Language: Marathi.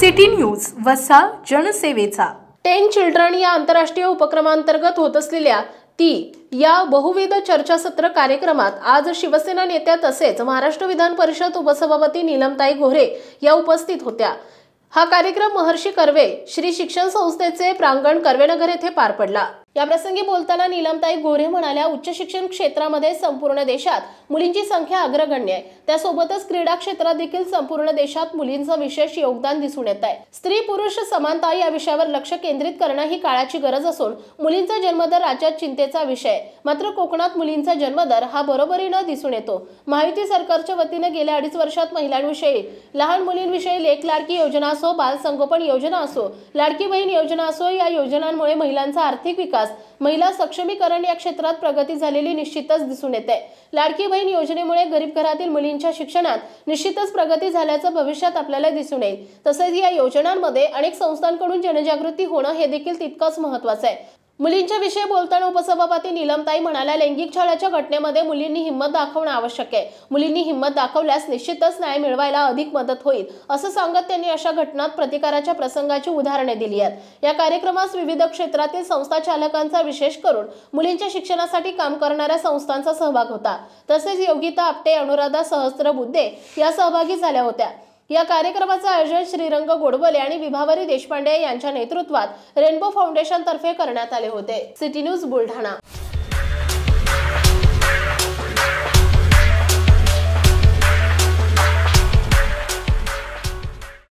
सिटी न्यूज वसा जनसेवेचा 10 चिल्ड्रन या आंतरराष्ट्रीय उपक्रमांतर्गत होत असलेल्या या बहुविध चर्चासत्र कार्यक्रमात आज शिवसेना नेत्या तसेच महाराष्ट्र विधान परिषद उपसभापती नीलमताई गोऱ्हे या उपस्थित होत्या। हा कार्यक्रम महर्षी कर्वे श्री शिक्षण संस्थेचे प्रांगण कर्वेनगर येथे पार पडला। या प्रसंगी बोलताना नीलमताई गोऱ्हे म्हणाल्या, उच्च शिक्षण क्षेत्रामध्ये संपूर्ण देशात मुलींची संख्या अग्रगण्य आहे। त्यासोबतच क्रीडा क्षेत्रात देखील संपूर्ण देशात मुलींचं विशेष योगदान दिसून येत आहे। स्त्री पुरुष समानता या विषयावर लक्ष केंद्रित करणं ही काळाची गरज असून मुलींचा जन्मदर राज्यात चिंतेचा विषय आहे। मात्र कोकणात मुलींचा जन्मदर हा बरोबरीनं दिसून येतो। महायुती सरकारच्या वतीने गेल्या 2.5 वर्षात महिलांविषयी, लहान मुलींविषयी लेक लाडकी योजना असो, बाल संगोपन योजना असो, लाडकी बहीण योजना असो, या योजनांमुळे महिलांचा आर्थिक विकास, महिला सक्षमीकरण या क्षेत्रात प्रगती झालेली निश्चितच दिसून येते। लाडकी बहीण योजनेमुळे गरीब घरातील मुलींच्या शिक्षणात निश्चितच प्रगती झाल्याचं भविष्यात आपल्याला दिसून येईल। तसेच या योजनांमध्ये अनेक संस्थांकडून जनजागृती होणं हे देखील तितकंच महत्त्वाचं आहे। मुलींच्या विषयी बोलताना उपसभापती नीलमताई म्हणाल्या, लैंगिक छळाच्या घटनेमध्ये मुलींनी हिंमत दाखवणं आवश्यक आहे। मुलींनी हिंमत दाखवल्यास निश्चितच न्याय मिळवायला अधिक मदत होईल असं सांगत त्यांनी अशा घटनांत प्रतिकाराच्या प्रसंगाची उदाहरणे दिली आहेत। या कार्यक्रमास विविध क्षेत्रातील संस्था चालकांचा, विशेष करून मुलींच्या शिक्षणासाठी काम करणाऱ्या संस्थांचा सहभाग होता। तसेच योगिता आपटे, अनुराधा सहस्त्रबुद्धे या सहभागी झाल्या होत्या। या कार्यक्रमाचे आयोजन श्रीरंग गोडबोले आणि विभावरी देशपांडे यांच्या नेतृत्वात रेनबो फाउंडेशन तर्फे करण्यात आले होते। City news Buldhana.